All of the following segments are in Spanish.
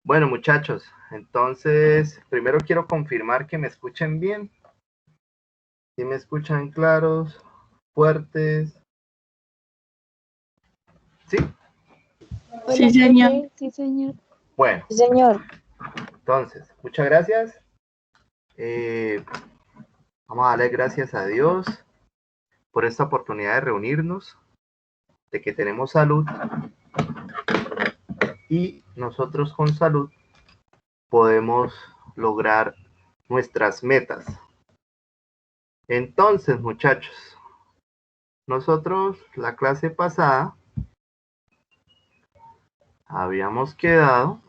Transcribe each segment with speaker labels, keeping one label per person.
Speaker 1: Bueno, muchachos, entonces, primero quiero confirmar que me escuchen bien. ¿Sí me escuchan claros, fuertes? ¿Sí?
Speaker 2: Hola,
Speaker 3: Sí, señor.
Speaker 2: profe. Sí, señor.
Speaker 1: Bueno,
Speaker 2: Sí, señor.
Speaker 1: entonces, muchas gracias. Vamos a darle gracias a Dios por esta oportunidad de reunirnos, de que tenemos salud y nosotros con salud podemos lograr nuestras metas. Entonces, muchachos, nosotros la clase pasada habíamos quedado.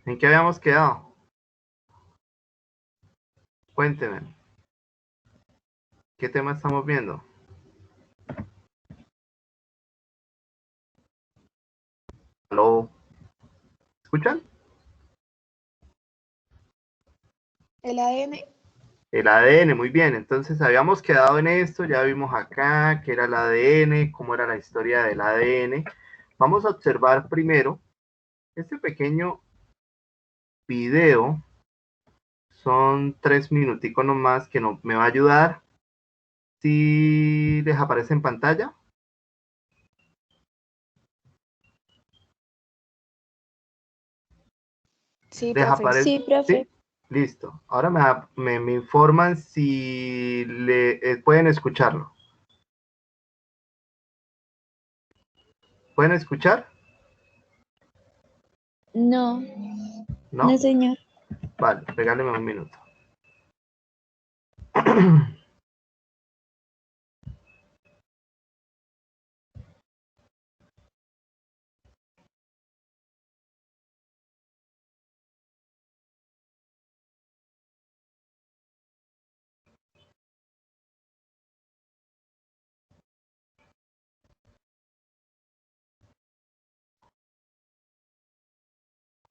Speaker 1: ¿En qué habíamos quedado? Cuéntenme. ¿Qué tema estamos viendo? ¿Aló? ¿Escuchan?
Speaker 2: El ADN.
Speaker 1: El ADN, muy bien. Entonces habíamos quedado en esto, ya vimos acá qué era el ADN, cómo era la historia del ADN. Vamos a observar primero este pequeño video. Son 3 minuticos nomás que no, me va a ayudar. Si les aparece en pantalla.
Speaker 2: Sí,
Speaker 1: Les
Speaker 2: profe.
Speaker 1: aparece,
Speaker 2: Sí, profe.
Speaker 1: ¿sí? Listo. Ahora me informan si pueden escucharlo. ¿Pueden escuchar?
Speaker 2: No.
Speaker 1: ¿No?
Speaker 2: No, señor.
Speaker 1: Vale, regáleme un minuto.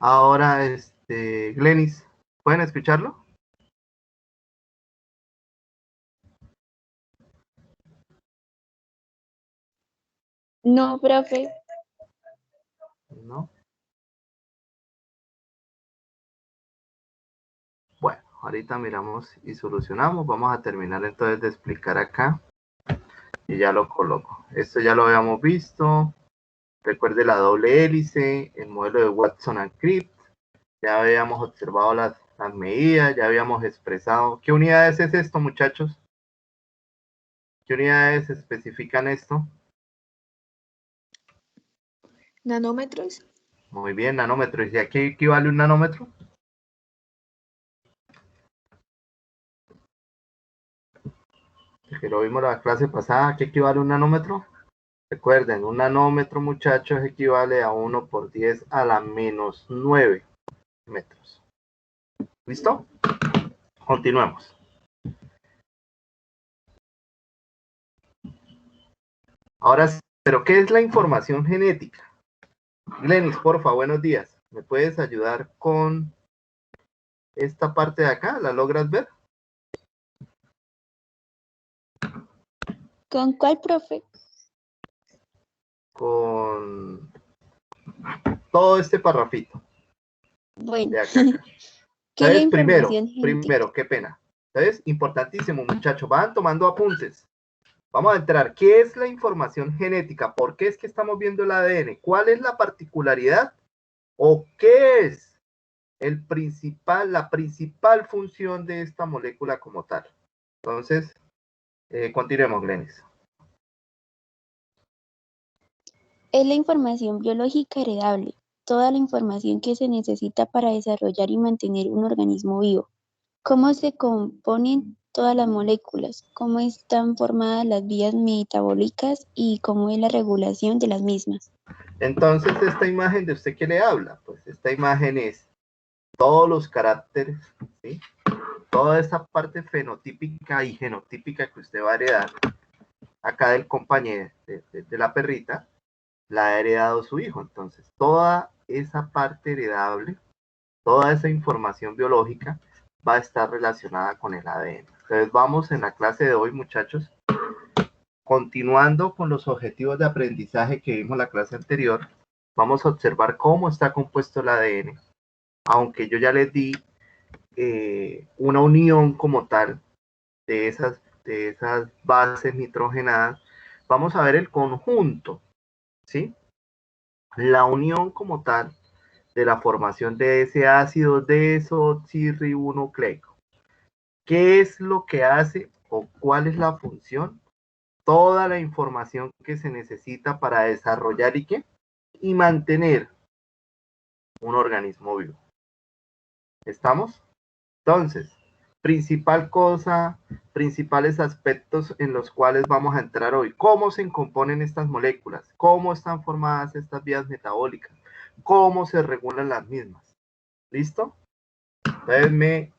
Speaker 1: Ahora, Glenis, ¿pueden escucharlo?
Speaker 2: No, profe.
Speaker 1: No. Bueno, ahorita miramos y solucionamos. Vamos a terminar entonces de explicar acá y ya lo coloco. Esto ya lo habíamos visto. Recuerde la doble hélice, el modelo de Watson and Crick. Ya habíamos observado las medidas, ya habíamos expresado. ¿Qué unidades es esto, muchachos? ¿Qué unidades especifican esto?
Speaker 2: Nanómetros.
Speaker 1: Muy bien, nanómetros. ¿Y a qué equivale un nanómetro? Que lo vimos la clase pasada, ¿a qué equivale un nanómetro? Recuerden, un nanómetro, muchachos, equivale a 1 por 10 a la menos 9 metros. ¿Listo? Continuemos. Ahora, ¿pero qué es la información genética? Glenis, porfa, buenos días. ¿Me puedes ayudar con esta parte de acá? ¿La logras ver?
Speaker 2: ¿Con cuál, profe?
Speaker 1: Con todo este parrafito
Speaker 2: Bueno.
Speaker 1: de acá, acá.
Speaker 2: ¿Qué es la
Speaker 1: Entonces,
Speaker 2: información genética?
Speaker 1: qué pena. Entonces, importantísimo, muchachos, van tomando apuntes. Vamos a entrar. ¿Qué es la información genética? ¿Por qué es que estamos viendo el ADN? ¿Cuál es la particularidad? ¿O qué es la principal función de esta molécula como tal? Entonces, continuemos, Glenis.
Speaker 2: Es la información biológica heredable. Toda la información que se necesita para desarrollar y mantener un organismo vivo. ¿Cómo se componen todas las moléculas? ¿Cómo están formadas las vías metabólicas y cómo es la regulación de las mismas?
Speaker 1: Entonces, esta imagen, ¿de usted qué le habla? Pues esta imagen es todos los caracteres, ¿sí? Toda esa parte fenotípica y genotípica que usted va a heredar acá del compañero de la perrita, la ha heredado su hijo. Entonces, toda esa parte heredable, toda esa información biológica va a estar relacionada con el ADN. Entonces, vamos en la clase de hoy, muchachos, continuando con los objetivos de aprendizaje que vimos en la clase anterior. Vamos a observar cómo está compuesto el ADN, aunque yo ya les di una unión como tal de esas bases nitrogenadas. Vamos a ver el conjunto, ¿sí? La unión como tal de la formación de ese ácido desoxirribonucleico. ¿Qué es lo que hace o cuál es la función? Toda la información que se necesita para desarrollar y mantener un organismo vivo. ¿Estamos? Entonces, principales aspectos en los cuales vamos a entrar hoy. ¿Cómo se componen estas moléculas? ¿Cómo están formadas estas vías metabólicas? ¿Cómo se regulan las mismas? ¿Listo? Entonces me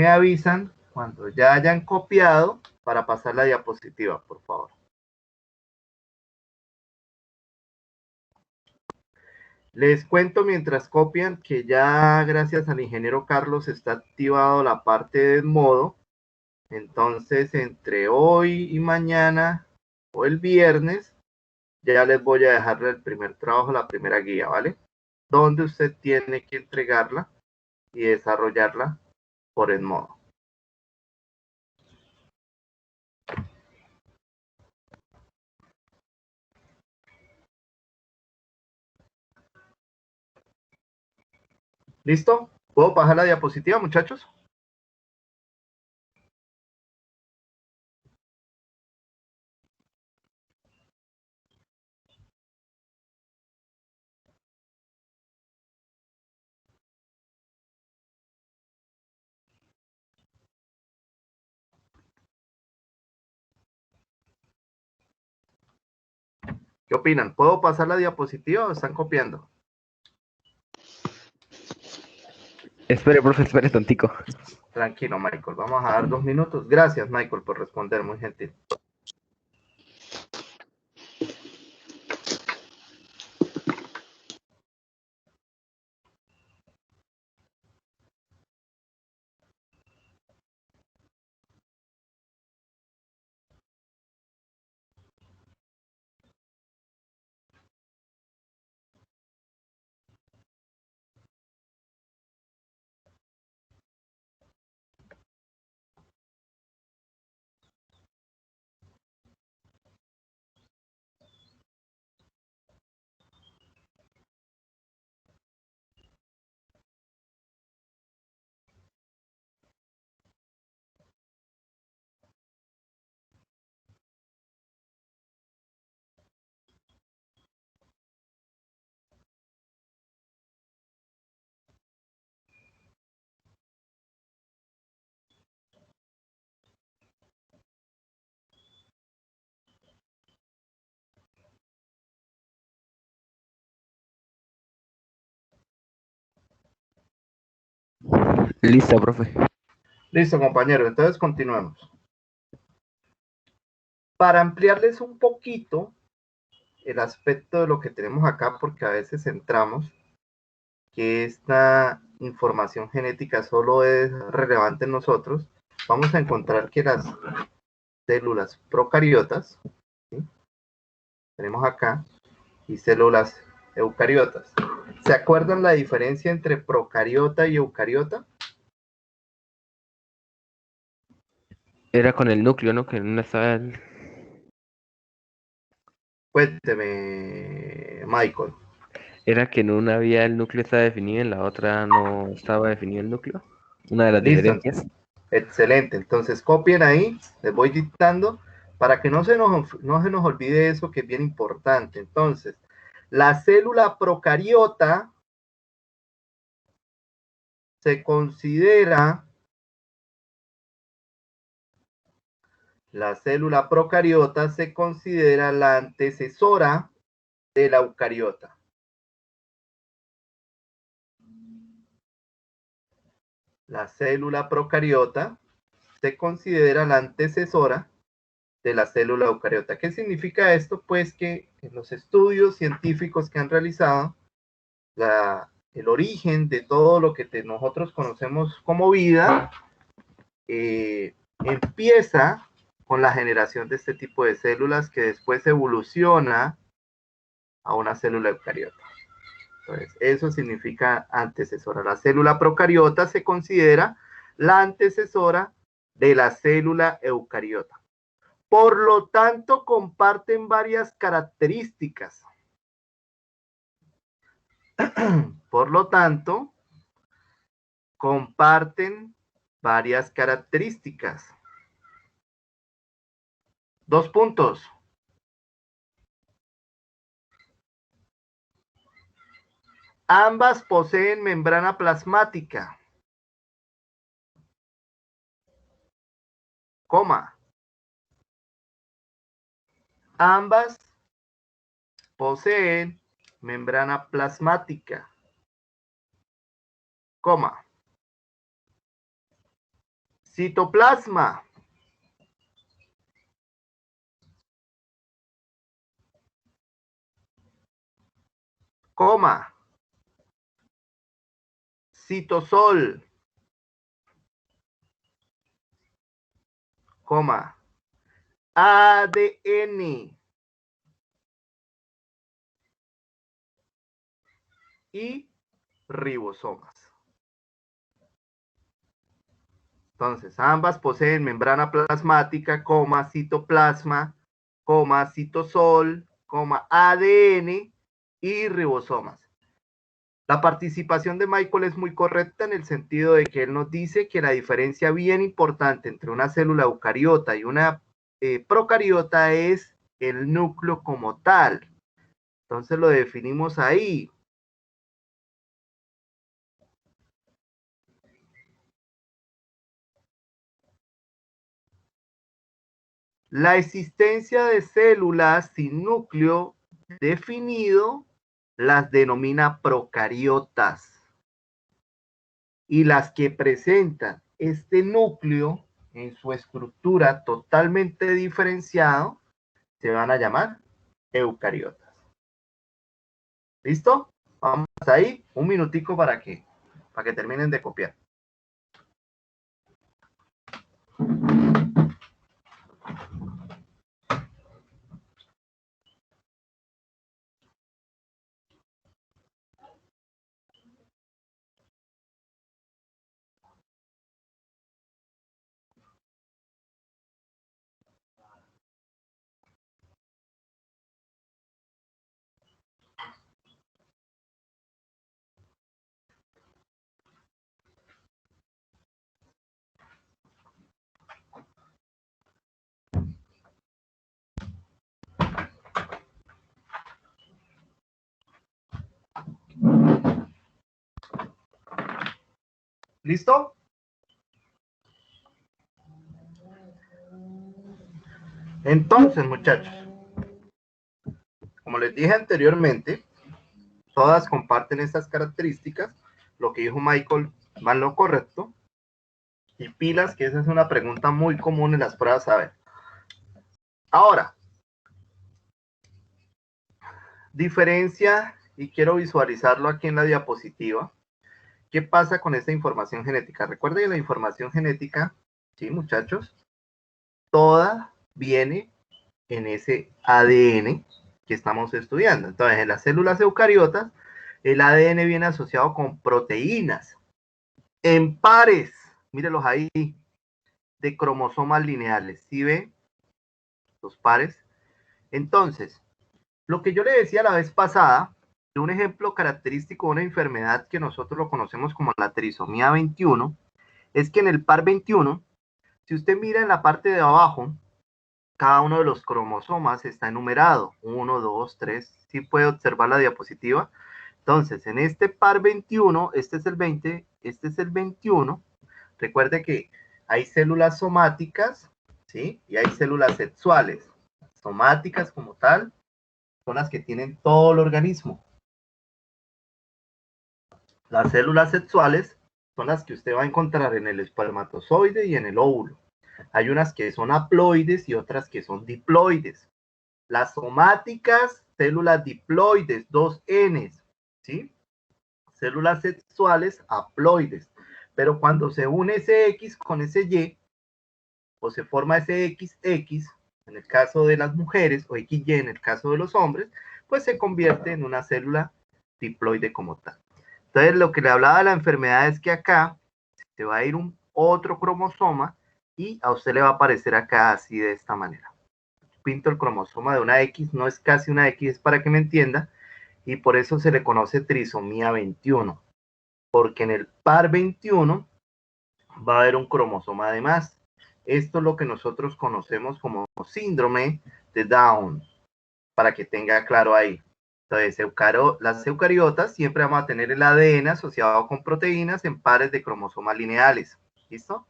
Speaker 1: avisan cuando ya hayan copiado para pasar la diapositiva, por favor. Les cuento mientras copian que ya gracias al ingeniero Carlos está activado la parte de modo. Entonces, entre hoy y mañana o el viernes, ya les voy a dejar el primer trabajo, la primera guía, ¿vale? Donde usted tiene que entregarla y desarrollarla por el modo. ¿Listo? ¿Puedo pasar la diapositiva, muchachos? ¿Qué opinan? ¿Puedo pasar la diapositiva o están copiando?
Speaker 3: Espere, profe, espere tantico.
Speaker 1: Tranquilo, Michael. Vamos a dar 2 minutos. Gracias, Michael, por responder. Muy gentil.
Speaker 3: Listo, profe.
Speaker 1: Listo, compañero. Entonces, continuemos. Para ampliarles un poquito el aspecto de lo que tenemos acá, porque a veces centramos que esta información genética solo es relevante en nosotros, vamos a encontrar que las células procariotas, ¿sí? Tenemos acá, y células eucariotas. ¿Se acuerdan la diferencia entre procariota y eucariota?
Speaker 3: Era con el núcleo, ¿no? Que en una estaba el...
Speaker 1: Cuénteme, Michael.
Speaker 3: Era que en una había el núcleo estaba definido, en la otra no estaba definido el núcleo. Una de las
Speaker 1: Listo,
Speaker 3: diferencias.
Speaker 1: excelente. Entonces copien ahí, les voy dictando para que no se nos olvide eso que es bien importante. Entonces, la célula procariota se considera la antecesora de la eucariota. La célula procariota se considera la antecesora de la célula eucariota. ¿Qué significa esto? Pues que en los estudios científicos que han realizado, el origen de todo lo que nosotros conocemos como vida empieza con la generación de este tipo de células que después evoluciona a una célula eucariota. Entonces, eso significa antecesora. La célula procariota se considera la antecesora de la célula eucariota. Por lo tanto, comparten varias características. Por lo tanto, comparten varias características. 2 puntos. Ambas poseen membrana plasmática. Coma. Ambas poseen membrana plasmática. Coma. Citoplasma. Coma. Citosol. Coma. ADN. Y ribosomas. Entonces, ambas poseen membrana plasmática, coma, citoplasma, coma, citosol, coma, ADN y ribosomas. La participación de Michael es muy correcta en el sentido de que él nos dice que la diferencia bien importante entre una célula eucariota y una procariota es el núcleo como tal. Entonces lo definimos ahí. La existencia de células sin núcleo definido las denomina procariotas. Y las que presentan este núcleo en su estructura totalmente diferenciado se van a llamar eucariotas. ¿Listo? Vamos ahí, un minutico para que terminen de copiar. ¿Listo? Entonces, muchachos, como les dije anteriormente, todas comparten estas características. Lo que dijo Michael va en lo correcto. Y pilas, que esa es una pregunta muy común en las pruebas. A ver. Ahora, diferencia, y quiero visualizarlo aquí en la diapositiva. ¿Qué pasa con esta información genética? Recuerden que la información genética, sí, muchachos, toda viene en ese ADN que estamos estudiando. Entonces, en las células eucariotas, el ADN viene asociado con proteínas en pares, mírenlos ahí, de cromosomas lineales. ¿Sí ve? Los pares. Entonces, lo que yo le decía la vez pasada, de un ejemplo característico de una enfermedad que nosotros lo conocemos como la trisomía 21, es que en el par 21, si usted mira en la parte de abajo, cada uno de los cromosomas está enumerado. 1, 2, 3. ¿Sí puede observar la diapositiva? Entonces, en este par 21, este es el 20, este es el 21. Recuerde que hay células somáticas, ¿sí? Y hay células sexuales. Somáticas como tal son las que tienen todo el organismo. Las células sexuales son las que usted va a encontrar en el espermatozoide y en el óvulo. Hay unas que son haploides y otras que son diploides. Las somáticas, células diploides, 2 Ns, ¿sí? Células sexuales, haploides. Pero cuando se une ese X con ese Y, o se forma ese XX, en el caso de las mujeres, o XY en el caso de los hombres, pues se convierte en una célula diploide como tal. Entonces, lo que le hablaba de la enfermedad es que acá se va a ir otro cromosoma y a usted le va a aparecer acá así de esta manera. Pinto el cromosoma de una X, no es casi una X, es para que me entienda, y por eso se le conoce trisomía 21, porque en el par 21 va a haber un cromosoma de más. Esto es lo que nosotros conocemos como síndrome de Down, para que tenga claro ahí. Entonces, las eucariotas siempre vamos a tener el ADN asociado con proteínas en pares de cromosomas lineales. ¿Listo?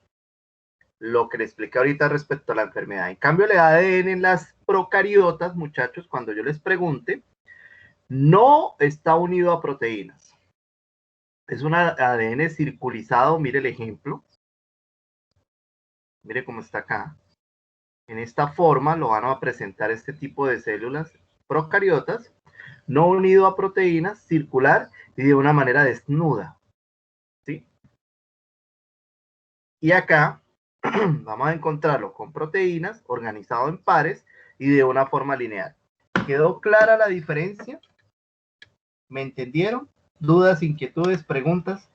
Speaker 1: Lo que le expliqué ahorita respecto a la enfermedad. En cambio, el ADN en las procariotas, muchachos, cuando yo les pregunte, no está unido a proteínas. Es un ADN circulizado, mire el ejemplo. Mire cómo está acá. En esta forma lo van a presentar este tipo de células procariotas, no unido a proteínas, circular y de una manera desnuda. ¿Sí? Y acá vamos a encontrarlo con proteínas, organizado en pares y de una forma lineal. ¿Quedó clara la diferencia? ¿Me entendieron? ¿Dudas, inquietudes, preguntas?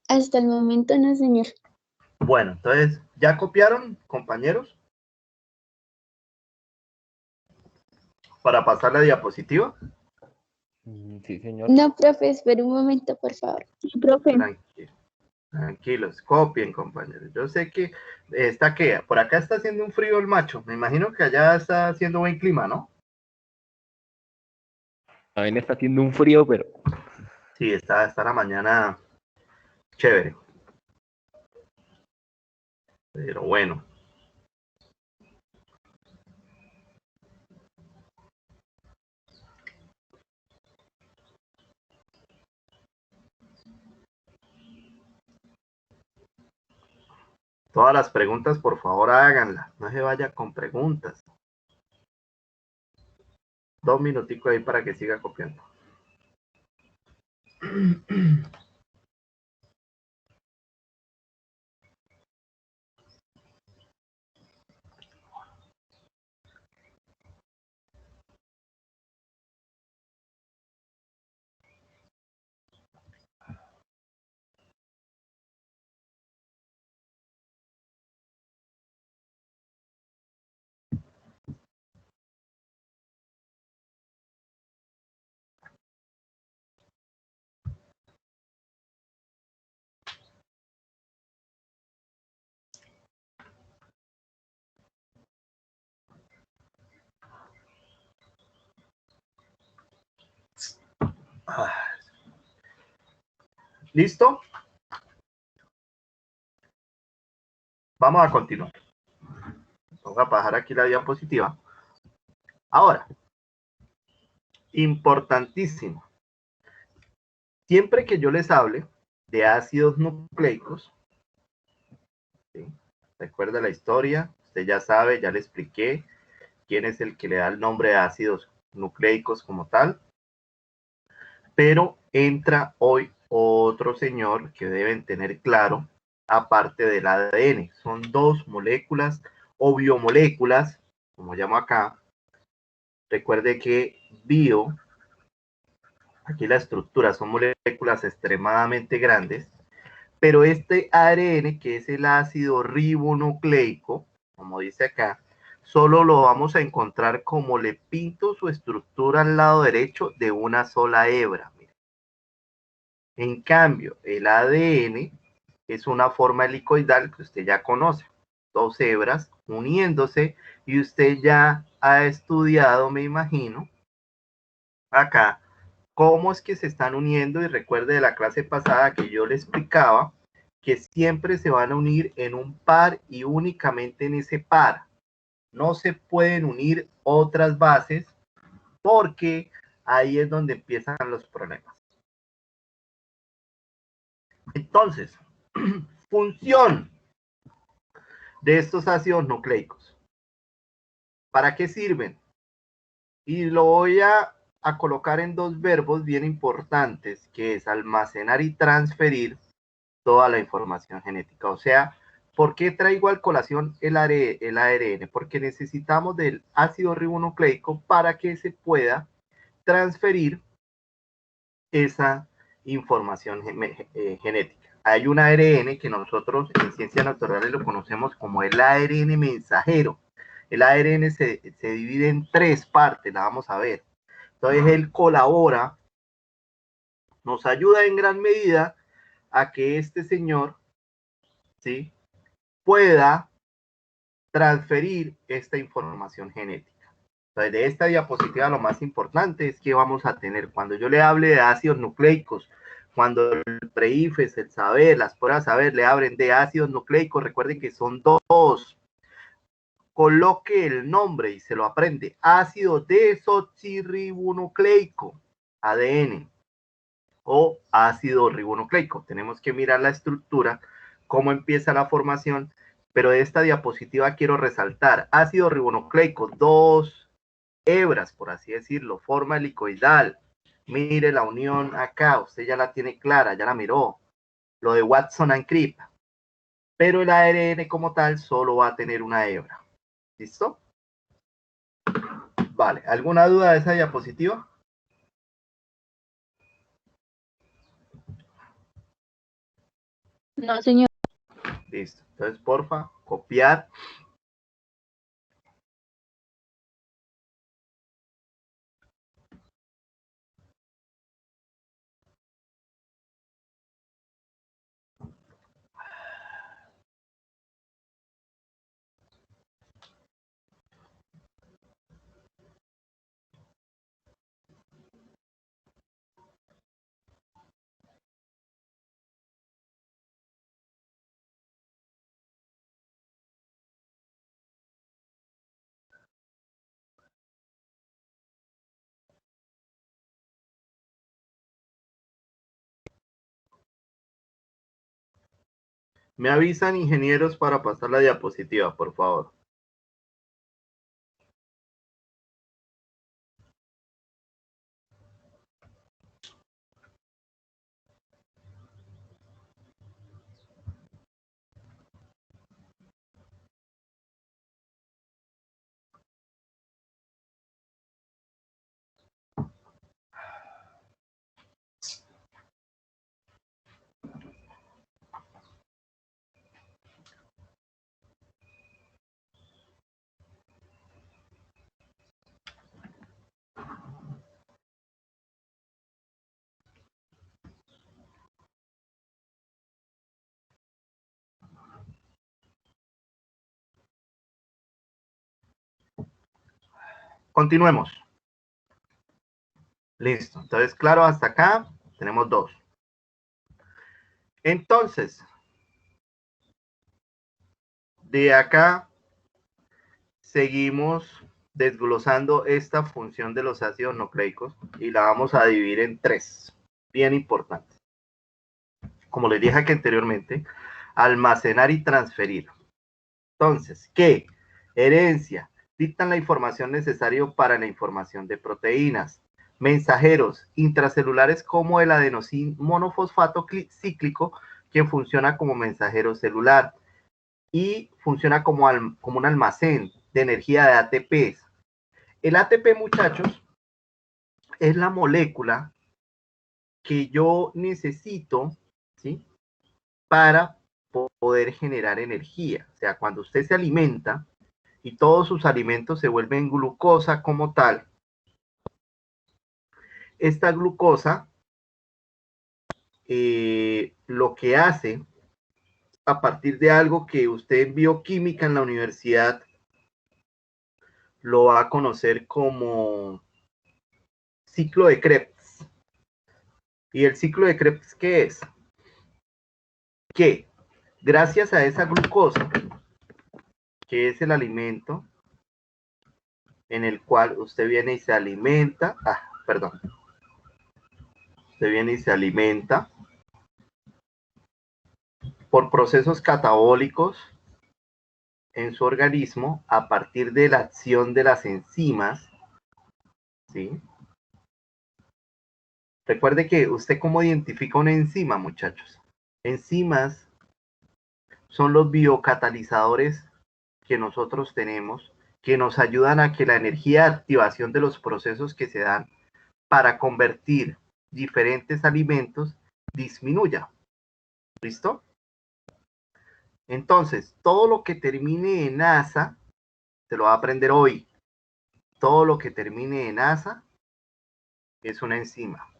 Speaker 2: Hasta el momento no, señor.
Speaker 1: Bueno, entonces, ¿ya copiaron, compañeros? Para pasar la diapositiva.
Speaker 3: Sí, señor.
Speaker 2: No, profe, espera un momento, por favor. Sí, profe.
Speaker 1: Tranquilos, copien, compañeros. Yo sé que está que por acá está haciendo un frío el macho. Me imagino que allá está haciendo buen clima, ¿no?
Speaker 3: También está haciendo un frío, pero
Speaker 1: Sí, está la mañana chévere. Pero bueno. Todas las preguntas, por favor, háganlas. No se vaya con preguntas. 2 minuticos ahí para que siga copiando. ¿Listo? Vamos a continuar. Vamos a bajar aquí la diapositiva. Ahora, importantísimo. Siempre que yo les hable de ácidos nucleicos, ¿sí? Recuerda la historia, usted ya sabe, ya le expliqué quién es el que le da el nombre de ácidos nucleicos como tal. Pero entra hoy otro señor que deben tener claro, aparte del ADN. Son dos moléculas o biomoléculas, como llamo acá. Recuerde que bio, aquí la estructura son moléculas extremadamente grandes, pero este ARN, que es el ácido ribonucleico, como dice acá, solo lo vamos a encontrar como le pinto su estructura al lado derecho de una sola hebra. En cambio, el ADN es una forma helicoidal que usted ya conoce, dos hebras uniéndose, y usted ya ha estudiado, me imagino, acá, cómo es que se están uniendo, y recuerde de la clase pasada que yo le explicaba que siempre se van a unir en un par y únicamente en ese par. No se pueden unir otras bases porque ahí es donde empiezan los problemas. Entonces, función de estos ácidos nucleicos. ¿Para qué sirven? Y lo voy a colocar en dos verbos bien importantes, que es almacenar y transferir toda la información genética. O sea, ¿Por qué traigo a colación el ARN? Porque necesitamos del ácido ribonucleico para que se pueda transferir esa información genética. Hay un ARN que nosotros en ciencias naturales lo conocemos como el ARN mensajero. El ARN se divide en 3 partes, la vamos a ver. Entonces él colabora, nos ayuda en gran medida a que este señor, ¿sí?, pueda transferir esta información genética. Entonces, de esta diapositiva lo más importante es que vamos a tener, cuando yo le hable de ácidos nucleicos, cuando el PREIFES, el saber, las pruebas saber le hablen de ácidos nucleicos, recuerden que son 2. Coloque el nombre y se lo aprende. Ácido desoxirribonucleico, ADN, o ácido ribonucleico. Tenemos que mirar la estructura, cómo empieza la formación, pero de esta diapositiva quiero resaltar ácido ribonucleico, 2 hebras, por así decirlo, forma helicoidal. Mire la unión acá, usted ya la tiene clara, ya la miró. Lo de Watson and Crick. Pero el ARN como tal solo va a tener una hebra. ¿Listo? Vale, ¿alguna duda de esa diapositiva?
Speaker 2: No, señor.
Speaker 1: Listo. Entonces, porfa, copiar. Me avisan, ingenieros, para pasar la diapositiva, por favor. Continuemos. Listo. Entonces, claro, hasta acá tenemos 2. Entonces, de acá seguimos desglosando esta función de los ácidos nucleicos y la vamos a dividir en 3. Bien importante. Como les dije aquí anteriormente, almacenar y transferir. Entonces, ¿qué? Herencia. Dictan la información necesaria para la información de proteínas. Mensajeros intracelulares como el adenosín monofosfato cíclico, que funciona como mensajero celular y funciona como un almacén de energía de ATP. El ATP, muchachos, es la molécula que yo necesito, ¿sí?, para poder generar energía. O sea, cuando usted se alimenta y todos sus alimentos se vuelven glucosa como tal, esta glucosa lo que hace, a partir de algo que usted en bioquímica en la universidad lo va a conocer como ciclo de Krebs. ¿Y el ciclo de Krebs qué es? Que gracias a esa glucosa, que es el alimento en el cual usted viene y se alimenta, usted viene y se alimenta por procesos catabólicos en su organismo a partir de la acción de las enzimas, ¿sí? Recuerde que usted cómo identifica una enzima, muchachos. Enzimas son los biocatalizadores que nosotros tenemos, que nos ayudan a que la energía de activación de los procesos que se dan para convertir diferentes alimentos disminuya. ¿Listo? Entonces, todo lo que termine en asa, se lo va a aprender hoy. Todo lo que termine en asa es una enzima.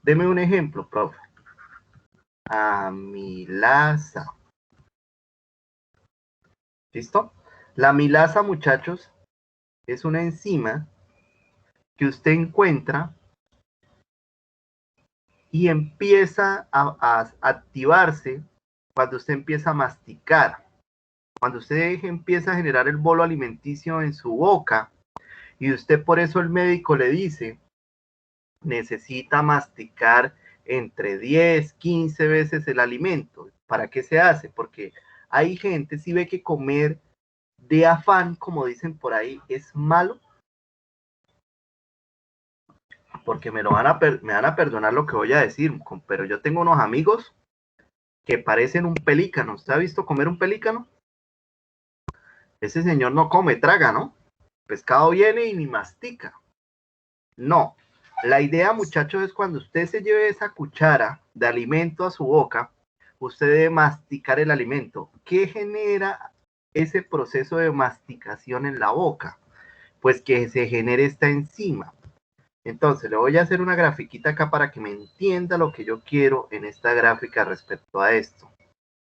Speaker 1: Deme un ejemplo, profe. Amilasa. ¿Listo? La amilasa, muchachos, es una enzima que usted encuentra y empieza a activarse cuando usted empieza a masticar. Cuando usted empieza a generar el bolo alimenticio en su boca, y usted por eso el médico le dice, necesita masticar entre 10, 15 veces el alimento. ¿Para qué se hace? Porque hay gente, si ve que comer de afán, como dicen por ahí, es malo, porque me van a perdonar lo que voy a decir, pero yo tengo unos amigos que parecen un pelícano. ¿Usted ha visto comer un pelícano? Ese señor no come, traga, ¿no? El pescado viene y ni mastica. No. La idea, muchachos, es cuando usted se lleve esa cuchara de alimento a su boca, usted debe masticar el alimento. ¿Qué genera ese proceso de masticación en la boca? Pues que se genere esta enzima. Entonces, le voy a hacer una grafiquita acá para que me entienda lo que yo quiero en esta gráfica respecto a esto.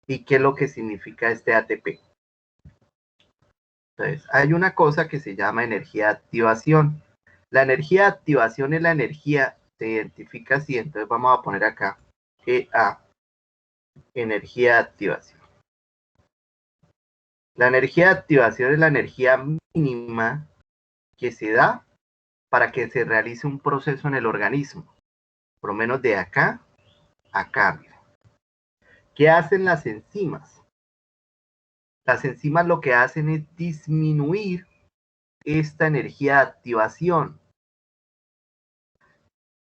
Speaker 1: ¿Y qué es lo que significa este ATP? Entonces, hay una cosa que se llama energía de activación. La energía de activación es la energía, se identifica así, entonces vamos a poner acá EA, energía de activación. La energía de activación es la energía mínima que se da para que se realice un proceso en el organismo, por lo menos de acá a acá. ¿Qué hacen las enzimas? Las enzimas lo que hacen es disminuir esta energía de activación.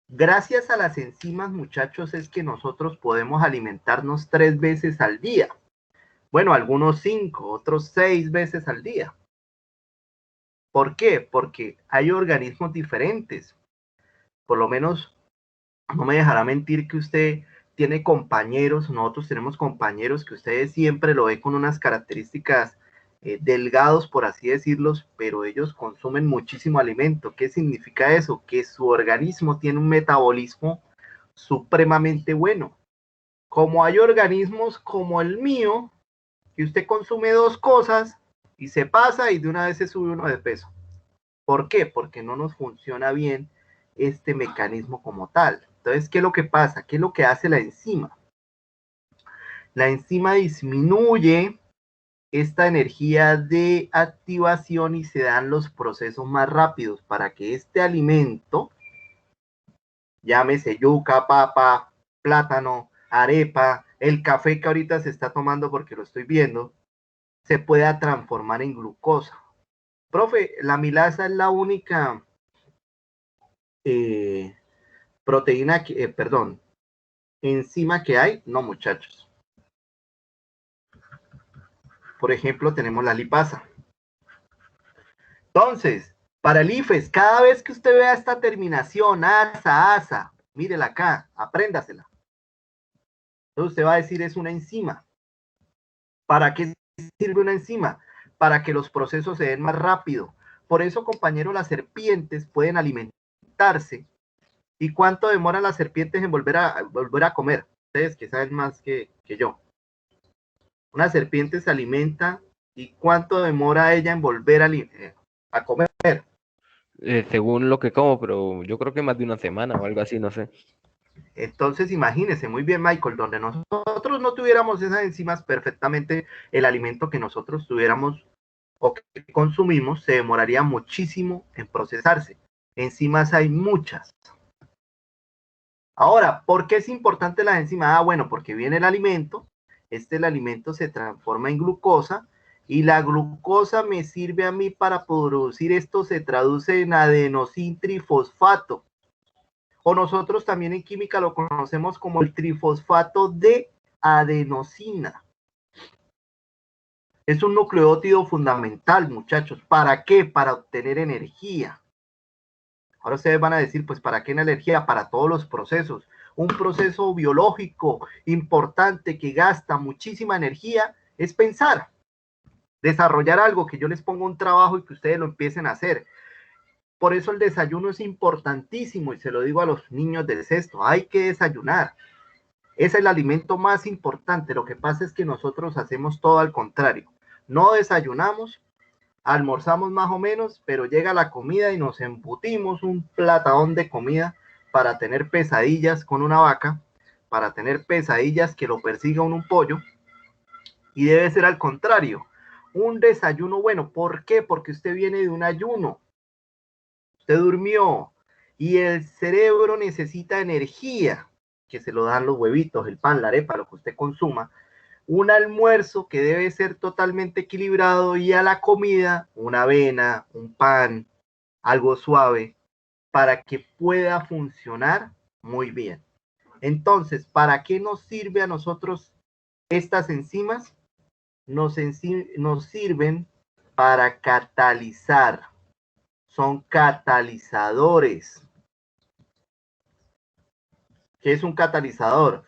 Speaker 1: Gracias a las enzimas, muchachos, es que nosotros podemos alimentarnos 3 veces al día. Bueno, algunos 5, otros 6 veces al día. ¿Por qué? Porque hay organismos diferentes. Por lo menos, no me dejará mentir que usted tiene compañeros, nosotros tenemos compañeros que ustedes siempre lo ven con unas características delgados, por así decirlos, pero ellos consumen muchísimo alimento. ¿Qué significa eso? Que su organismo tiene un metabolismo supremamente bueno. Como hay organismos como el mío, que usted consume 2 cosas y se pasa y de una vez se sube uno de peso. ¿Por qué? Porque no nos funciona bien este mecanismo como tal. Entonces, ¿qué es lo que pasa? ¿Qué es lo que hace la enzima? La enzima disminuye esta energía de activación y se dan los procesos más rápidos para que este alimento, llámese yuca, papa, plátano, arepa, el café que ahorita se está tomando porque lo estoy viendo, se pueda transformar en glucosa. Profe, la amilasa es la única proteína, enzima que hay. No, muchachos. Por ejemplo, tenemos la lipasa. Entonces, para el IFES, cada vez que usted vea esta terminación, asa, mírela acá, apréndasela. Entonces usted va a decir es una enzima. ¿Para qué sirve una enzima? Para que los procesos se den más rápido. Por eso, compañeros, las serpientes pueden alimentarse. ¿Y cuánto demoran las serpientes en volver a comer? Ustedes que saben más que yo. Una serpiente se alimenta y ¿cuánto demora ella en volver a comer?
Speaker 3: Según lo que como, pero yo creo que más de una semana o algo así, no sé.
Speaker 1: Entonces, imagínense, muy bien, Michael, donde nosotros no tuviéramos esas enzimas perfectamente, el alimento que nosotros tuviéramos o que consumimos se demoraría muchísimo en procesarse. Enzimas hay muchas. Ahora, ¿por qué es importante la enzima? Bueno, porque viene el alimento, el alimento se transforma en glucosa y la glucosa me sirve a mí para producir esto, se traduce en adenosintrifosfato. O nosotros también en química lo conocemos como el trifosfato de adenosina. Es un nucleótido fundamental, muchachos. ¿Para qué? Para obtener energía. Ahora ustedes van a decir, pues, ¿para qué energía? Para todos los procesos. Un proceso biológico importante que gasta muchísima energía es pensar, desarrollar algo, que yo les ponga un trabajo y que ustedes lo empiecen a hacer. Por eso el desayuno es importantísimo y se lo digo a los niños del sexto, hay que desayunar. Es el alimento más importante. Lo que pasa es que nosotros hacemos todo al contrario. No desayunamos, almorzamos más o menos, pero llega la comida y nos embutimos un platadón de comida para tener pesadillas con una vaca, para tener pesadillas que lo persiga un pollo, y debe ser al contrario. Un desayuno bueno. ¿Por qué? Porque usted viene de un ayuno. Usted durmió y el cerebro necesita energía, que se lo dan los huevitos, el pan, la arepa, lo que usted consuma. Un almuerzo que debe ser totalmente equilibrado y a la comida una avena, un pan, algo suave, para que pueda funcionar muy bien. Entonces, ¿para qué nos sirve a nosotros estas enzimas? Nos sirven para catalizar. Son catalizadores. ¿Qué es un catalizador?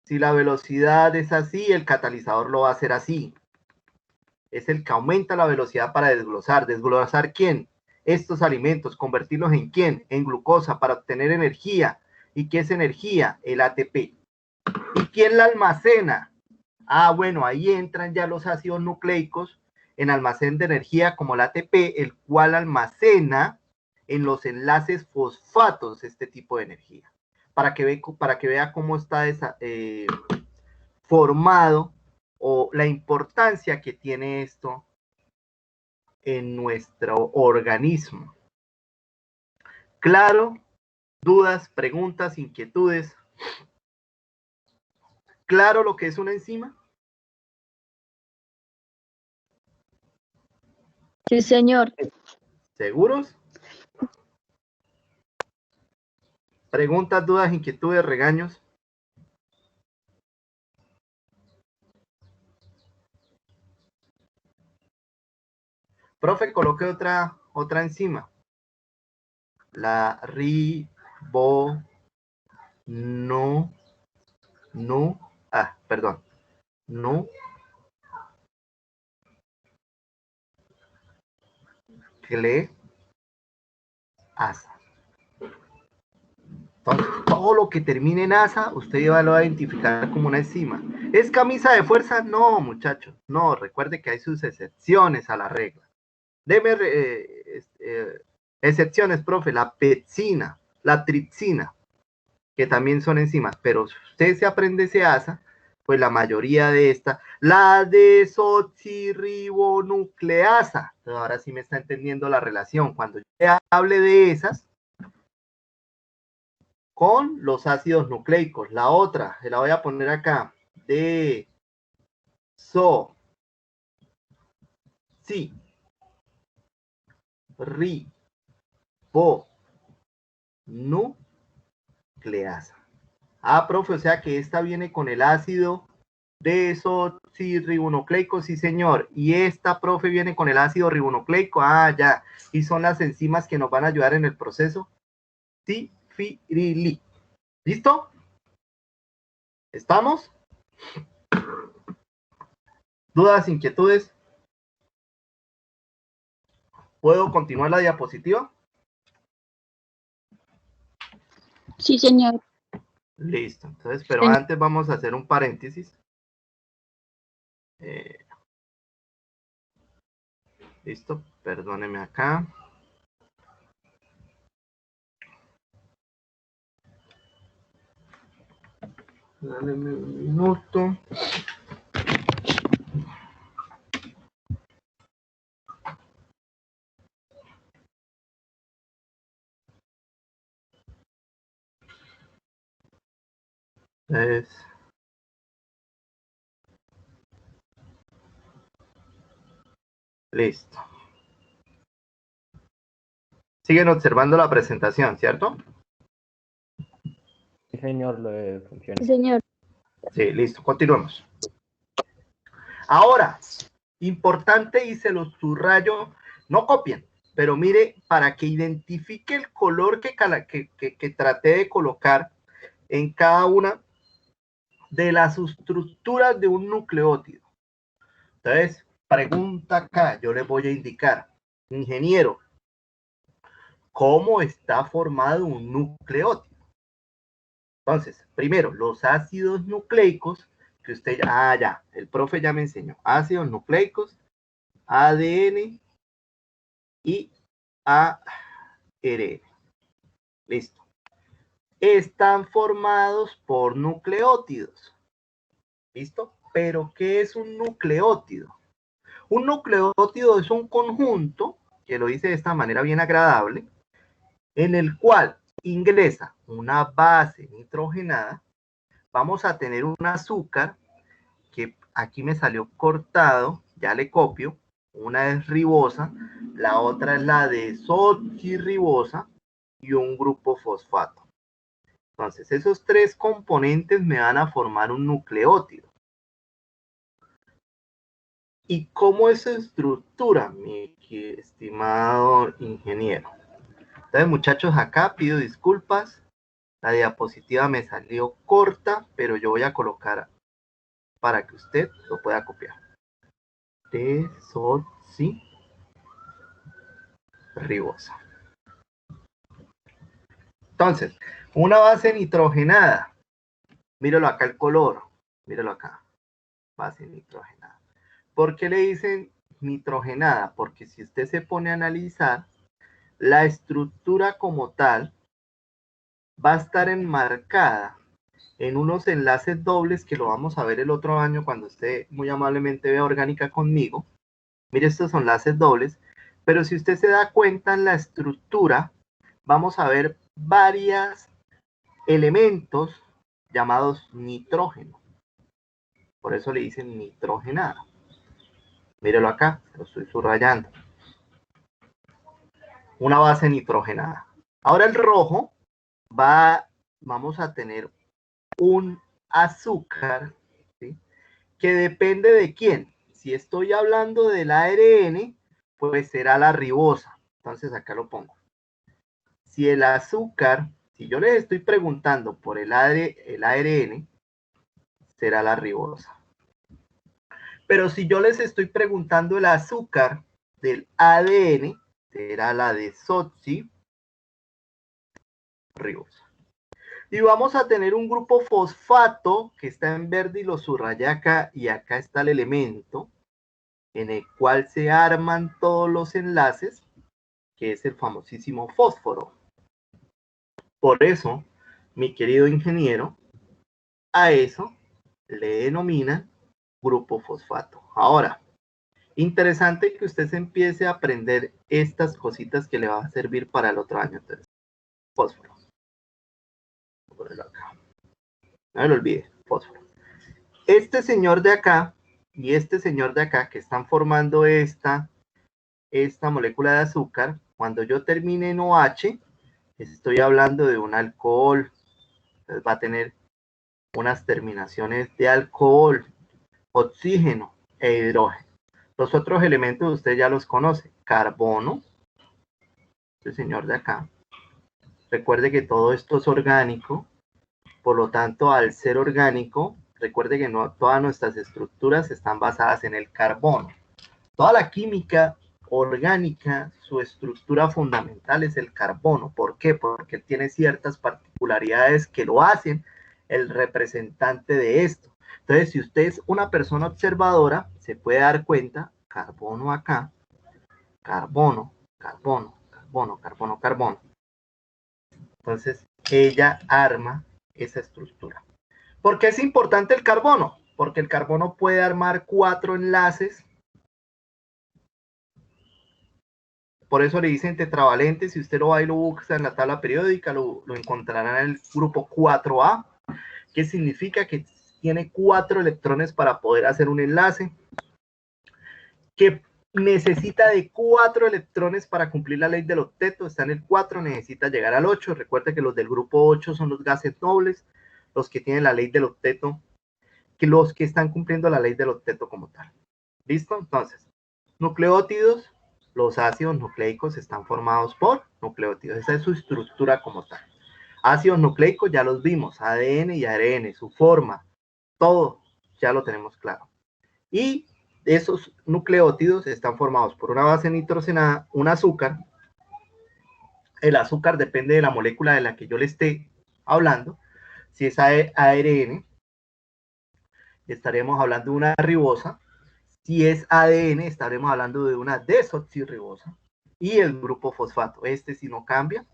Speaker 1: Si la velocidad es así, el catalizador lo va a hacer así. Es el que aumenta la velocidad para desglosar. ¿Desglosar quién? Estos alimentos. ¿Convertirlos en quién? En glucosa para obtener energía. ¿Y qué es energía? El ATP. ¿Y quién la almacena? Ah, bueno, ahí entran ya los ácidos nucleicos en almacén de energía como el ATP, el cual almacena en los enlaces fosfatos este tipo de energía. Para que vea cómo está formado o la importancia que tiene esto en nuestro organismo. Claro, dudas, preguntas, inquietudes. ¿Claro lo que es una enzima?
Speaker 2: Sí, señor.
Speaker 1: ¿Seguros? Preguntas, dudas, inquietudes, regaños. Profe, coloque otra enzima. La nucleasa. Entonces, todo lo que termine en asa, usted ya lo va a identificar como una enzima. ¿Es camisa de fuerza? No, muchachos. No, recuerde que hay sus excepciones a la regla. Deme excepciones, profe. La pepsina, la tripsina, que también son enzimas. Pero si usted se aprende ese asa, pues la mayoría de esta, la desoxirribonucleasa. Ahora sí me está entendiendo la relación. Cuando yo hable de esas, con los ácidos nucleicos. La otra, se la voy a poner acá, desoxirribonucleasa. Ah, profe, o sea que esta viene con el ácido desoxirribonucleico, sí señor. Y esta, profe, viene con el ácido ribonucleico. Ah, ya. Y son las enzimas que nos van a ayudar en el proceso tifirili. ¿Listo? ¿Estamos? ¿Dudas, inquietudes? ¿Puedo continuar la diapositiva?
Speaker 2: Sí, señor.
Speaker 1: Listo. Entonces, pero antes vamos a hacer un paréntesis. Listo. Perdóneme acá. Dale un minuto. Listo. Siguen observando la presentación, ¿cierto?
Speaker 3: Sí, señor, lo funciona.
Speaker 2: Sí, señor.
Speaker 1: Sí, listo. Continuemos. Ahora, Importante, y se los subrayo, no copien, pero mire, para que identifique el color que traté de colocar en cada una de las estructuras de un nucleótido. Entonces, pregunta acá, yo les voy a indicar, ingeniero, ¿cómo está formado un nucleótido? Entonces, primero, los ácidos nucleicos, que usted ya, el profe ya me enseñó, ácidos nucleicos, ADN y ARN. Listo. Están formados por nucleótidos. ¿Listo? Pero, ¿qué es un nucleótido? Un nucleótido es un conjunto, que lo hice de esta manera bien agradable, en el cual ingresa una base nitrogenada. Vamos a tener un azúcar, que aquí me salió cortado, ya le copio. Una es ribosa, la otra es la desoxirribosa y un grupo fosfato. Entonces, esos tres componentes me van a formar un nucleótido. ¿Y cómo es su estructura, mi estimado ingeniero? Entonces, muchachos, acá pido disculpas. La diapositiva me salió corta, pero yo voy a colocar para que usted lo pueda copiar. Desoxirribosa. Entonces, una base nitrogenada. Míralo acá el color. Míralo acá. Base nitrogenada. ¿Por qué le dicen nitrogenada? Porque si usted se pone a analizar, la estructura como tal va a estar enmarcada en unos enlaces dobles que lo vamos a ver el otro año cuando usted muy amablemente vea orgánica conmigo. Mire, estos son enlaces dobles, pero si usted se da cuenta en la estructura, vamos a ver varios elementos llamados nitrógeno. Por eso le dicen nitrogenada. Mírelo acá, lo estoy subrayando. Una base nitrogenada. Ahora el rojo vamos a tener un azúcar, ¿sí?, que depende de quién. Si estoy hablando del ARN, pues será la ribosa. Entonces acá lo pongo. Si el azúcar, si yo les estoy preguntando por el ARN, será la ribosa. Pero si yo les estoy preguntando el azúcar del ADN, será la desoxirribosa. Y vamos a tener un grupo fosfato que está en verde y lo subrayé acá, y acá está el elemento en el cual se arman todos los enlaces, que es el famosísimo fósforo. Por eso, mi querido ingeniero, a eso le denominan grupo fosfato. Ahora, interesante que usted se empiece a aprender estas cositas que le va a servir para el otro año. Entonces, fósforo. Voy a ponerlo acá. No me lo olvide, fósforo. Este señor de acá y este señor de acá, que están formando esta molécula de azúcar, cuando yo termine en OH, estoy hablando de un alcohol. Entonces va a tener unas terminaciones de alcohol, oxígeno e hidrógeno. Los otros elementos usted ya los conoce. Carbono, este señor de acá. Recuerde que todo esto es orgánico, por lo tanto, al ser orgánico, recuerde que no todas nuestras estructuras están basadas en el carbono. Toda la química orgánica, su estructura fundamental es el carbono. ¿Por qué? Porque tiene ciertas particularidades que lo hacen el representante de esto. Entonces, si usted es una persona observadora, se puede dar cuenta, carbono acá, carbono, carbono, carbono, carbono, carbono. Entonces, ella arma esa estructura. ¿Por qué es importante el carbono? Porque el carbono puede armar 4 enlaces. Por eso le dicen tetravalente. Si usted lo va y lo busca en la tabla periódica, lo encontrará en el grupo 4A, que significa que tiene 4 electrones para poder hacer un enlace, que necesita de 4 electrones para cumplir la ley del octeto. Está en el 4, necesita llegar al 8. Recuerde que los del grupo 8 son los gases nobles, los que tienen la ley del octeto, que los que están cumpliendo la ley del octeto como tal. ¿Listo? Entonces, nucleótidos, los ácidos nucleicos están formados por nucleótidos. Esa es su estructura como tal. Ácidos nucleicos ya los vimos, ADN y ARN, su forma, todo ya lo tenemos claro. Y esos nucleótidos están formados por una base nitrogenada, un azúcar. El azúcar depende de la molécula de la que yo le esté hablando. Si es ARN, estaremos hablando de una ribosa. Si es ADN, estaremos hablando de una desoxirribosa. Y el grupo fosfato. Este sí no cambia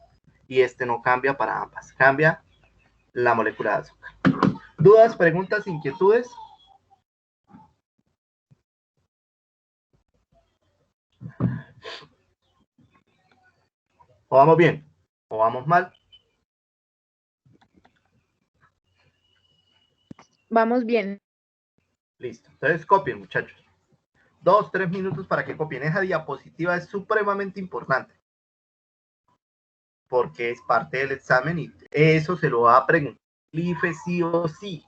Speaker 1: y este no cambia para ambas. Cambia la molécula de azúcar. ¿Dudas, preguntas, inquietudes? ¿O vamos bien? ¿O vamos mal?
Speaker 4: Vamos bien.
Speaker 1: Listo. Entonces copien, muchachos. 2, 3 minutos para que copien. Esa diapositiva es supremamente importante porque es parte del examen y eso se lo va a preguntar el IFE sí o sí.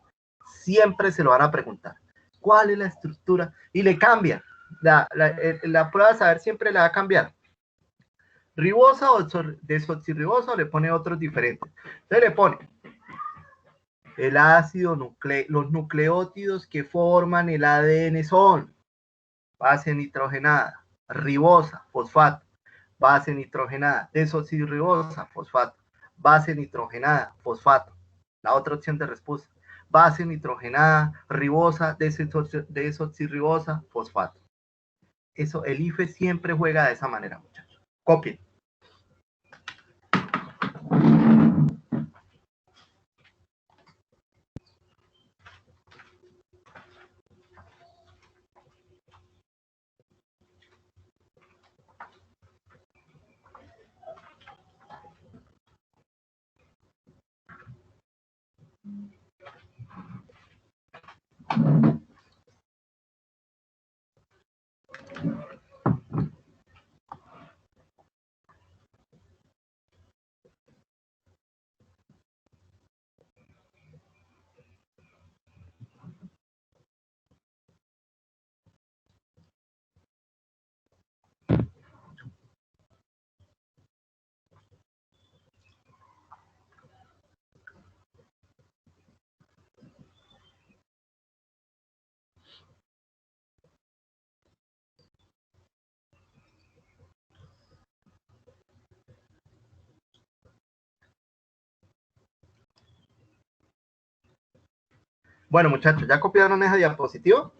Speaker 1: Siempre se lo van a preguntar. ¿Cuál es la estructura? Y le cambia. La prueba de saber siempre le va a cambiar. Ribosa o desoxirribosa, o le pone otros diferentes. Entonces le pone el ácido los nucleótidos que forman el ADN son base nitrogenada, ribosa, fosfato, base nitrogenada, desoxirribosa, fosfato, base nitrogenada, fosfato. La otra opción de respuesta, base nitrogenada, ribosa, desoxirribosa, fosfato. Eso, el IFE siempre juega de esa manera, muchachos. Copien. Bueno, muchachos, ¿ya copiaron esa diapositiva?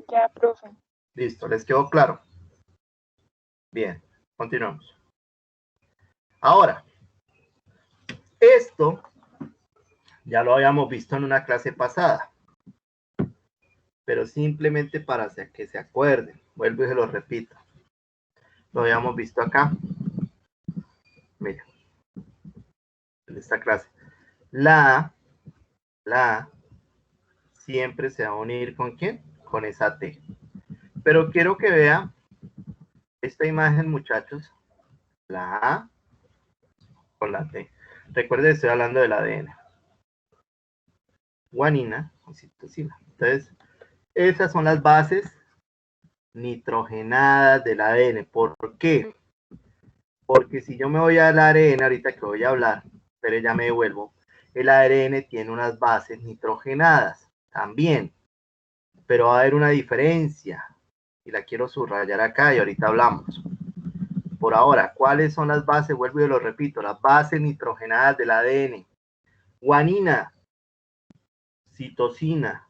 Speaker 4: Ya, profe.
Speaker 1: Listo, ¿les quedó claro? Bien, continuamos. Ahora, esto ya lo habíamos visto en una clase pasada, pero simplemente para que se acuerden, vuelvo y se lo repito. Lo habíamos visto acá. Mira, en esta clase. La A siempre se va a unir ¿con quién? Con esa T. Pero quiero que vean esta imagen, muchachos. La A con la T. Recuerden, estoy hablando del ADN. Guanina o citosina. Entonces, esas son las bases nitrogenadas del ADN. ¿Por qué? Porque si yo me voy al ARN, ahorita que voy a hablar, pero ya me devuelvo, el ARN tiene unas bases nitrogenadas también, pero va a haber una diferencia y la quiero subrayar acá y ahorita hablamos. Por ahora, ¿cuáles son las bases? Vuelvo y lo repito, las bases nitrogenadas del ADN. Guanina, citosina,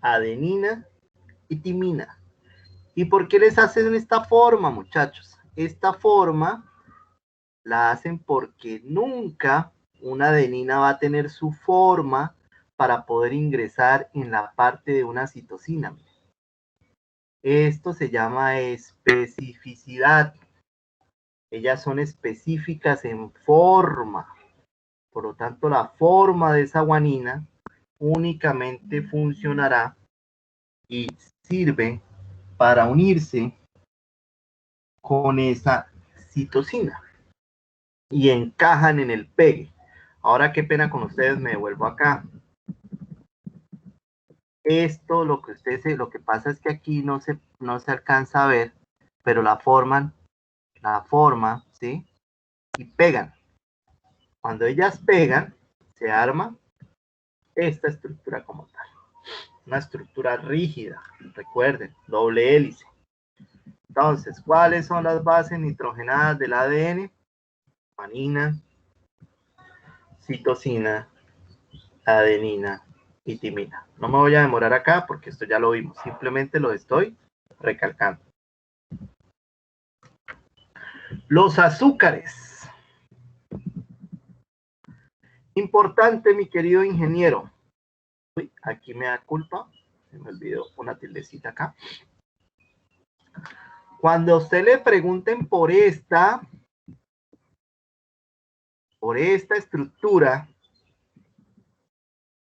Speaker 1: adenina y timina. ¿Y por qué les hacen esta forma, muchachos? Esta forma la hacen porque nunca una adenina va a tener su forma para poder ingresar en la parte de una citosina. Esto se llama especificidad. Ellas son específicas en forma. Por lo tanto, la forma de esa guanina únicamente funcionará y sirve para unirse con esa citosina y encajan en el pegue. Ahora qué pena con ustedes, me devuelvo acá. Esto, lo que pasa es que aquí no se alcanza a ver, pero la forman, ¿sí? Y pegan. Cuando ellas pegan, se arma esta estructura como tal. Una estructura rígida, recuerden, doble hélice. Entonces, ¿cuáles son las bases nitrogenadas del ADN? Guanina, citosina, adenina y timina. No me voy a demorar acá porque esto ya lo vimos, simplemente lo estoy recalcando. Los azúcares. Importante, mi querido ingeniero. Uy, aquí me da culpa, se me olvidó una tildecita acá. Cuando a usted le pregunten por esta estructura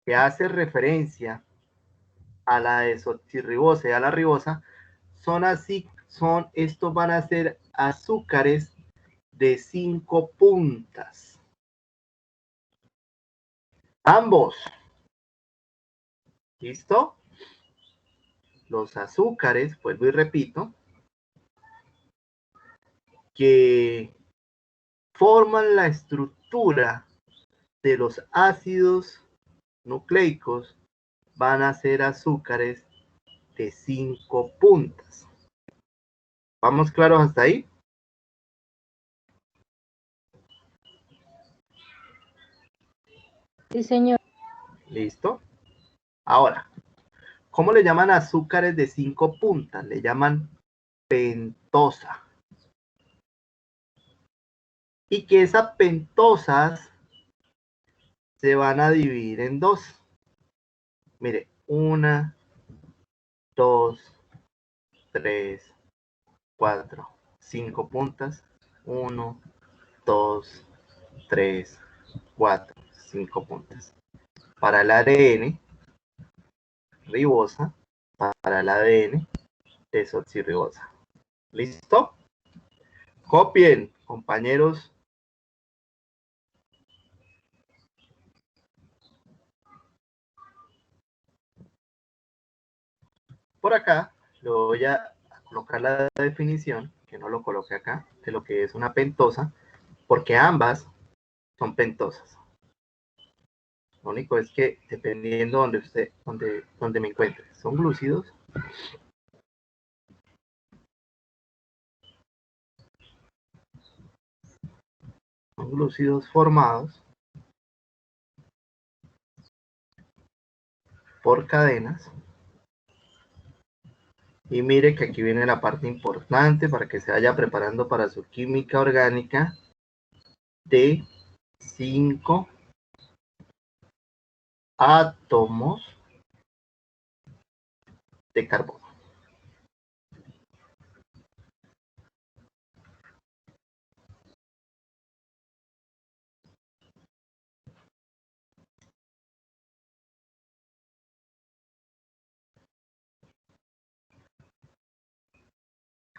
Speaker 1: que hace referencia a la desoxirribosa y a la ribosa, estos van a ser azúcares de 5 puntas. Ambos. ¿Listo? Los azúcares, vuelvo y repito, que forman la estructura de los ácidos nucleicos van a ser azúcares de 5 puntas. ¿Vamos claros hasta ahí?
Speaker 4: Sí, señor.
Speaker 1: ¿Listo? Ahora, ¿cómo le llaman azúcares de 5 puntas? Le llaman pentosa. Y que esas pentosas se van a dividir en dos. Mire, 1, 2, 3, 4, 5 puntas. 1, 2, 3, 4, 5 puntas. Para el ADN, ribosa. Para el ADN, desoxirribosa. ¿Listo? Copien, compañeros. Por acá le voy a colocar la definición, que no lo coloque acá, de lo que es una pentosa, porque ambas son pentosas. Lo único es que dependiendo donde me encuentre, son glúcidos. Son glúcidos formados por cadenas. Y mire que aquí viene la parte importante para que se vaya preparando para su química orgánica de 5 átomos de carbono.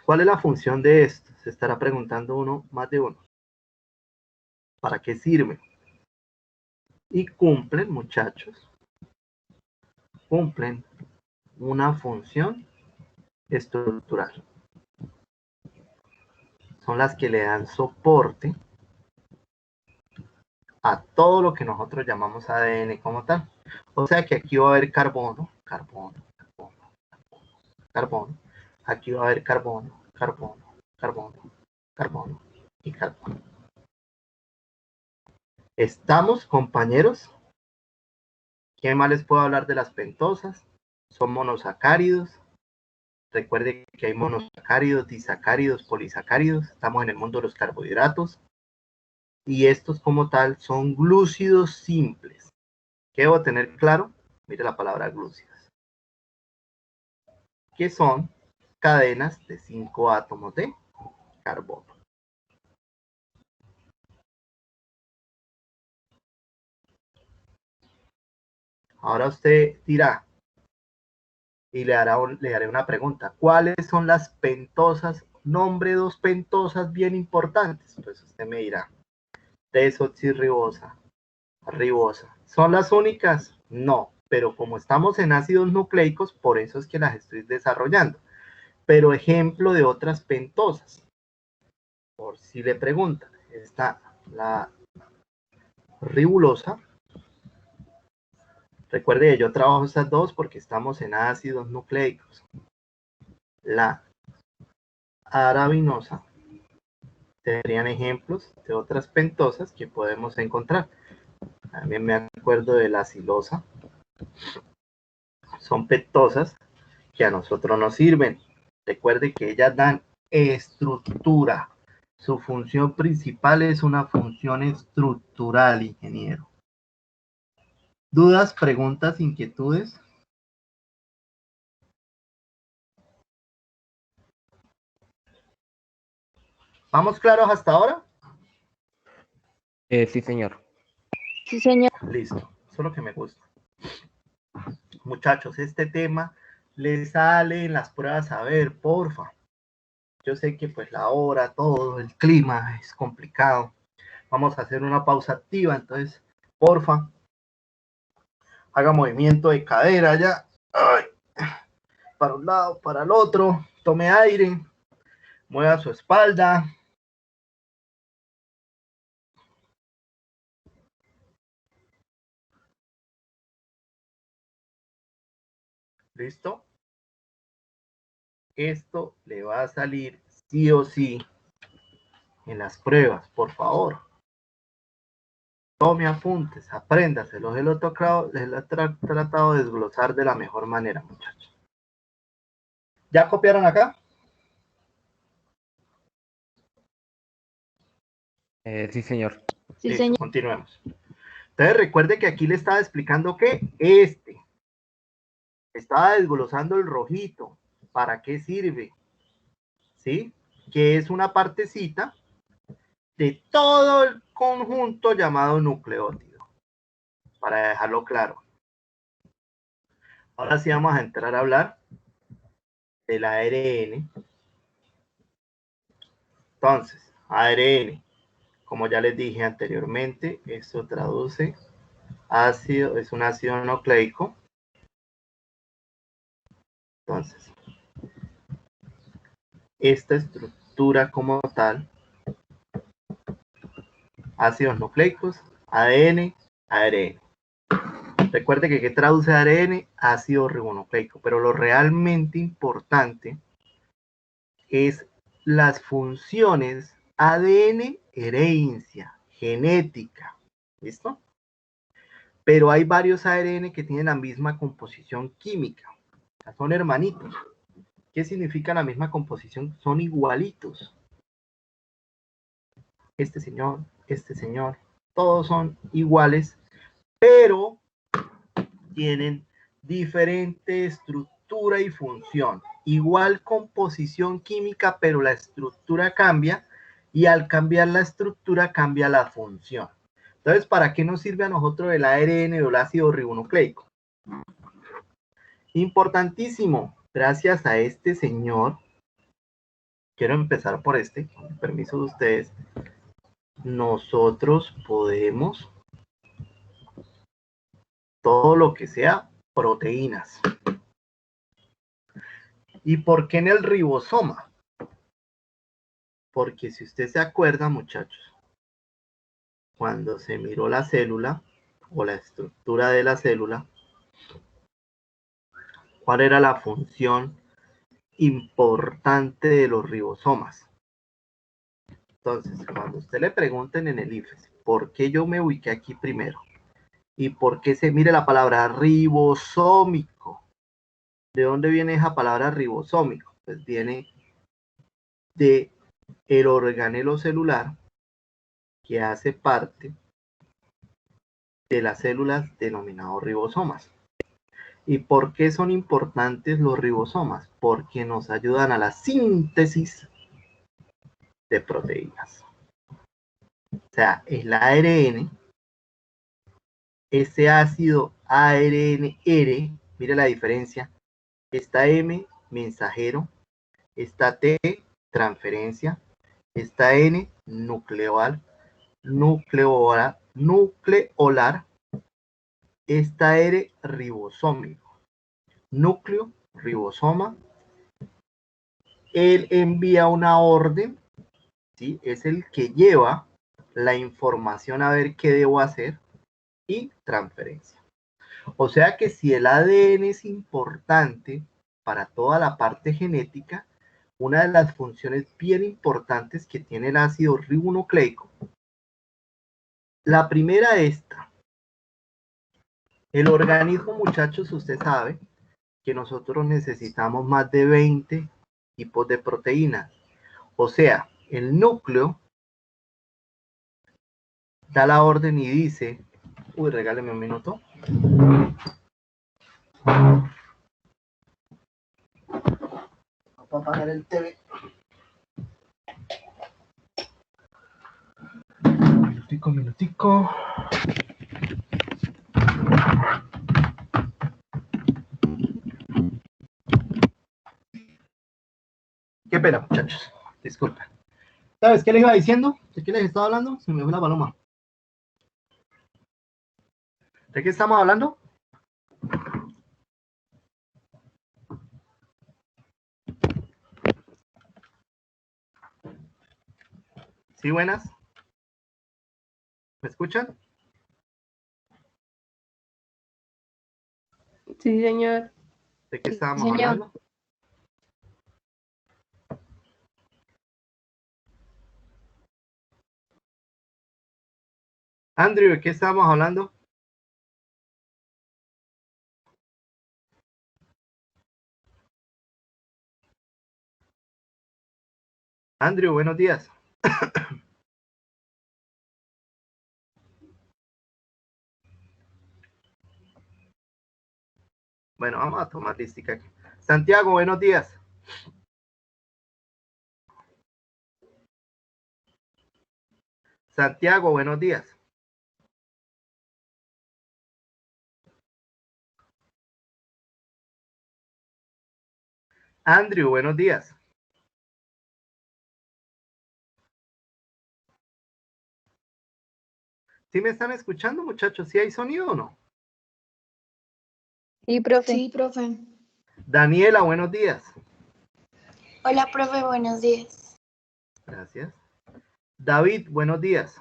Speaker 1: ¿Cuál es la función de esto? Se estará preguntando más de uno. ¿Para qué sirve? Y cumplen, muchachos, cumplen una función estructural. Son las que le dan soporte a todo lo que nosotros llamamos ADN como tal. O sea que aquí va a haber carbono, carbono, carbono, carbono. Aquí va a haber carbono, carbono, carbono, carbono y carbono. ¿Estamos, compañeros? ¿Qué más les puedo hablar de las pentosas? Son monosacáridos. Recuerde que hay monosacáridos, disacáridos, polisacáridos. Estamos en el mundo de los carbohidratos. Y estos como tal son glúcidos simples. ¿Qué debo tener claro? Mire la palabra glúcidos. Que son cadenas de 5 átomos de carbono. Ahora usted dirá, y le haré una pregunta. ¿Cuáles son las pentosas? Nombre 2 pentosas bien importantes. Pues usted me dirá, desoxirribosa, ribosa. ¿Son las únicas? No, pero como estamos en ácidos nucleicos, por eso es que las estoy desarrollando. Pero ejemplo de otras pentosas, por si le preguntan, está la ribulosa. Recuerde que yo trabajo estas dos porque estamos en ácidos nucleicos. La arabinosa. Serían ejemplos de otras pentosas que podemos encontrar. También me acuerdo de la silosa. Son pentosas que a nosotros nos sirven. Recuerde que ellas dan estructura. Su función principal es una función estructural, ingeniero. ¿Dudas, preguntas, inquietudes? ¿Vamos claros hasta ahora?
Speaker 3: Sí, señor.
Speaker 2: Sí, señor.
Speaker 1: Listo, eso es lo que me gusta. Muchachos, este tema les sale en las pruebas, a ver, porfa. Yo sé que pues la hora, todo, el clima es complicado. Vamos a hacer una pausa activa, entonces, porfa, haga movimiento de cadera ya. Ay, para un lado, para el otro, tome aire, mueva su espalda. ¿Listo? Esto le va a salir sí o sí en las pruebas, por favor. Tome apuntes, apréndaselos. Les he tratado de desglosar de la mejor manera, muchachos. ¿Ya copiaron acá?
Speaker 3: Sí, señor.
Speaker 2: Sí,
Speaker 1: Listo,
Speaker 2: señor.
Speaker 1: continuemos. Entonces recuerde que aquí le estaba explicando que estaba desglosando el rojito. ¿Para qué sirve? ¿Sí? Que es una partecita de todo el conjunto llamado nucleótido. Para dejarlo claro. Ahora sí vamos a entrar a hablar del ARN. Entonces, ARN, como ya les dije anteriormente, esto traduce ácido, es un ácido nucleico. Entonces, esta estructura como tal, ácidos nucleicos, ADN, ARN. Recuerde que ¿qué traduce ARN? Ácido ribonucleico, pero lo realmente importante es las funciones ADN, herencia, genética. ¿Listo? Pero hay varios ARN que tienen la misma composición química. O sea, son hermanitos. ¿Qué significa la misma composición? Son igualitos. Este señor, todos son iguales, pero tienen diferente estructura y función. Igual composición química, pero la estructura cambia y al cambiar la estructura cambia la función. Entonces, ¿para qué nos sirve a nosotros el ARN o el ácido ribonucleico? Importantísimo, gracias a este señor, quiero empezar por este, con el permiso de ustedes, nosotros podemos todo lo que sea proteínas. ¿Y por qué en el ribosoma? Porque si usted se acuerda, muchachos, cuando se miró la célula o la estructura de la célula, ¿cuál era la función importante de los ribosomas? Entonces, cuando usted le pregunten en el IFES, ¿por qué yo me ubiqué aquí primero? ¿Y por qué se mire la palabra ribosómico? ¿De dónde viene esa palabra ribosómico? Pues viene de el organelo celular que hace parte de las células denominados ribosomas. ¿Y por qué son importantes los ribosomas? Porque nos ayudan a la síntesis de proteínas. O sea, el ARN, ese ácido ARNR, mire la diferencia, está M, mensajero, está T, transferencia, está N, nucleoal, nucleolar, esta R ribosómico. Núcleo, ribosoma. Él envía una orden, ¿sí? Es el que lleva la información a ver qué debo hacer y transferencia. O sea que si el ADN es importante para toda la parte genética, una de las funciones bien importantes que tiene el ácido ribonucleico, la primera esta. El organismo, muchachos, usted sabe que nosotros necesitamos más de 20 tipos de proteínas. O sea, el núcleo da la orden y dice, uy, regáleme un minuto. Voy a apagar el TV. Minutico. Qué pena, muchachos. Disculpen. ¿Sabes qué les iba diciendo? ¿De qué les estaba hablando? Se me fue la paloma. ¿De qué estamos hablando? ¿Sí, buenas? ¿Me escuchan?
Speaker 5: Sí, señor.
Speaker 1: ¿De qué estábamos
Speaker 2: Señor.
Speaker 1: hablando? Andrew, ¿de qué estábamos hablando? Andrew, buenos días. Bueno, vamos a tomar listica aquí. Santiago, buenos días. Santiago, buenos días. Andrew, buenos días. ¿Sí me están escuchando, muchachos? ¿Sí hay sonido o no?
Speaker 4: Sí, profe.
Speaker 2: Sí, profe.
Speaker 1: Daniela, buenos días.
Speaker 2: Hola, profe, buenos días.
Speaker 1: Gracias. David, buenos días.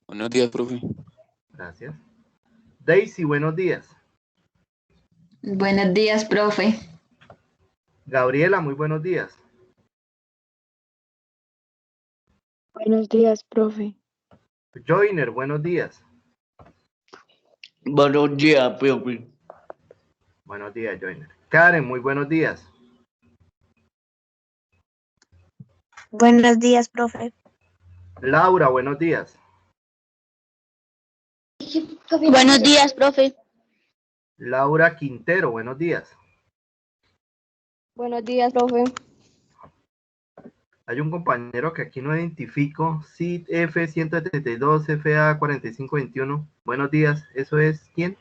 Speaker 6: Buenos días, profe.
Speaker 1: Gracias. Daisy, buenos días.
Speaker 7: Buenos días, profe.
Speaker 1: Gabriela, muy buenos días.
Speaker 4: Buenos días, profe.
Speaker 1: Joiner, buenos días.
Speaker 8: Buenos días, profe.
Speaker 1: Buenos días, Joiner. Karen, muy buenos días.
Speaker 2: Buenos días, profe.
Speaker 1: Laura, buenos días.
Speaker 2: Buenos días, profe.
Speaker 1: Laura Quintero, buenos días.
Speaker 4: Buenos días, profe.
Speaker 1: Hay un compañero que aquí no identifico, CID F172 FA 4521. Buenos días, ¿eso es quién?